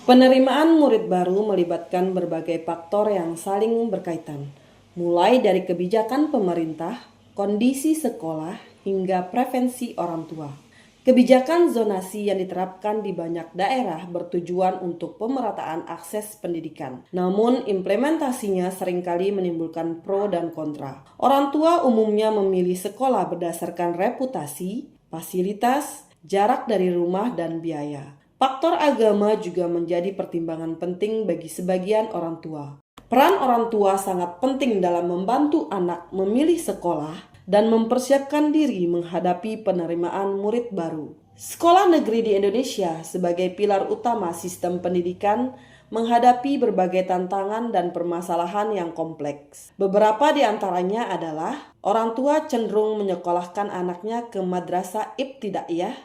Penerimaan murid baru melibatkan berbagai faktor yang saling berkaitan, mulai dari kebijakan pemerintah, kondisi sekolah, hingga prevensi orang tua. Kebijakan zonasi yang diterapkan di banyak daerah bertujuan untuk pemerataan akses pendidikan. Namun, implementasinya seringkali menimbulkan pro dan kontra. Orang tua umumnya memilih sekolah berdasarkan reputasi, fasilitas, jarak dari rumah, dan biaya. Faktor agama juga menjadi pertimbangan penting bagi sebagian orang tua. Peran orang tua sangat penting dalam membantu anak memilih sekolah dan mempersiapkan diri menghadapi penerimaan murid baru. Sekolah negeri di Indonesia sebagai pilar utama sistem pendidikan menghadapi berbagai tantangan dan permasalahan yang kompleks. Beberapa di antaranya adalah orang tua cenderung menyekolahkan anaknya ke madrasah ibtidaiyah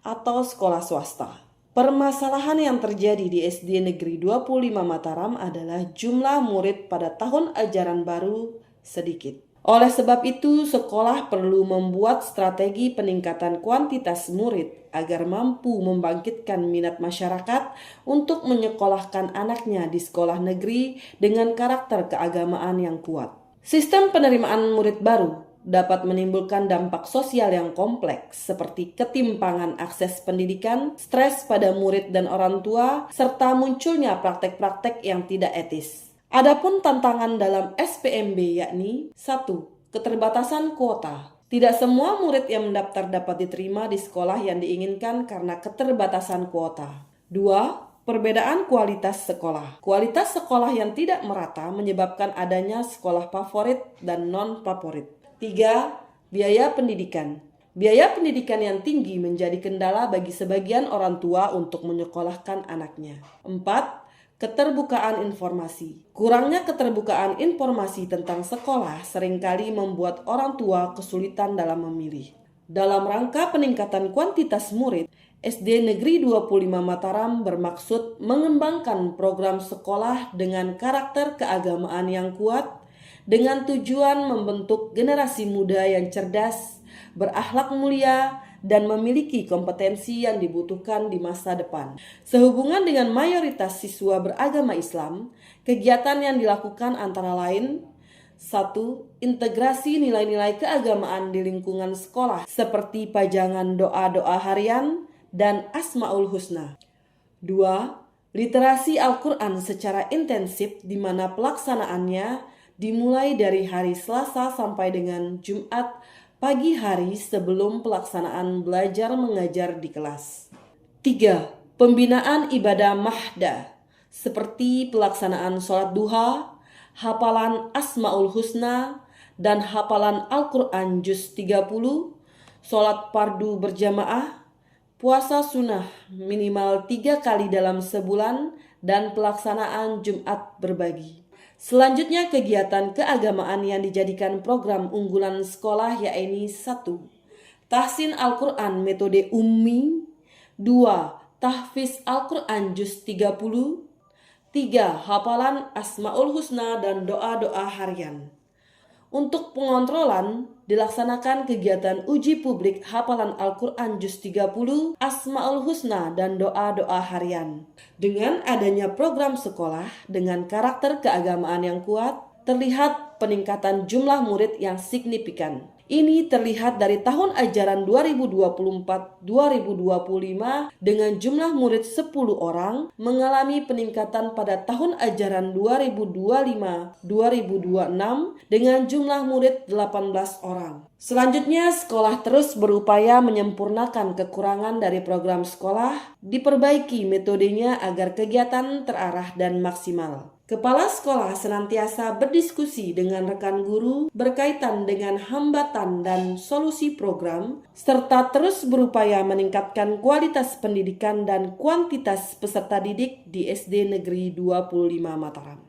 atau sekolah swasta. Permasalahan yang terjadi di SD Negeri 25 Mataram adalah jumlah murid pada tahun ajaran baru sedikit. Oleh sebab itu, sekolah perlu membuat strategi peningkatan kuantitas murid agar mampu membangkitkan minat masyarakat untuk menyekolahkan anaknya di sekolah negeri dengan karakter keagamaan yang kuat. Sistem penerimaan murid baru dapat menimbulkan dampak sosial yang kompleks seperti ketimpangan akses pendidikan, stres pada murid dan orang tua, serta munculnya praktek-praktek yang tidak etis. Adapun tantangan dalam SPMB yakni 1. Keterbatasan kuota. Tidak semua murid yang mendaftar dapat diterima di sekolah yang diinginkan karena keterbatasan kuota. 2. Perbedaan kualitas sekolah. Kualitas sekolah yang tidak merata menyebabkan adanya sekolah favorit dan non-favorit. 3. Biaya pendidikan. Biaya pendidikan yang tinggi menjadi kendala bagi sebagian orang tua untuk menyekolahkan anaknya. 4. Keterbukaan informasi. Kurangnya keterbukaan informasi tentang sekolah seringkali membuat orang tua kesulitan dalam memilih. Dalam rangka peningkatan kuantitas murid, SD Negeri 25 Mataram bermaksud mengembangkan program sekolah dengan karakter keagamaan yang kuat, dengan tujuan membentuk generasi muda yang cerdas, berakhlak mulia, dan memiliki kompetensi yang dibutuhkan di masa depan. Sehubungan dengan mayoritas siswa beragama Islam, kegiatan yang dilakukan antara lain: 1. Integrasi nilai-nilai keagamaan di lingkungan sekolah seperti pajangan doa-doa harian dan Asmaul Husna. 2. Literasi Al-Quran secara intensif di mana pelaksanaannya dimulai dari hari Selasa sampai dengan Jumat pagi hari sebelum pelaksanaan belajar mengajar di kelas. 3. Pembinaan ibadah mahdah seperti pelaksanaan sholat duha, hafalan Asmaul Husna, dan hafalan Al-Quran Juz 30, sholat fardu berjamaah, puasa sunnah minimal 3 kali dalam sebulan, dan pelaksanaan Jumat berbagi. Selanjutnya, kegiatan keagamaan yang dijadikan program unggulan sekolah yakni 1. Tahsin Al-Quran metode ummi. 2. Tahfiz Al-Quran Juz 30. 3. Hafalan Asmaul Husna dan doa-doa harian. Untuk pengontrolan, dilaksanakan kegiatan uji publik hafalan Al-Quran Juz 30, Asmaul Husna, dan doa-doa harian. Dengan adanya program sekolah dengan karakter keagamaan yang kuat, terlihat peningkatan jumlah murid yang signifikan. Ini terlihat dari tahun ajaran 2024-2025 dengan jumlah murid 10 orang mengalami peningkatan pada tahun ajaran 2025-2026 dengan jumlah murid 18 orang. Selanjutnya, sekolah terus berupaya menyempurnakan kekurangan dari program sekolah, diperbaiki metodenya agar kegiatan terarah dan maksimal. Kepala sekolah senantiasa berdiskusi dengan rekan guru berkaitan dengan hambatan dan solusi program, serta terus berupaya meningkatkan kualitas pendidikan dan kuantitas peserta didik di SD Negeri 25 Mataram.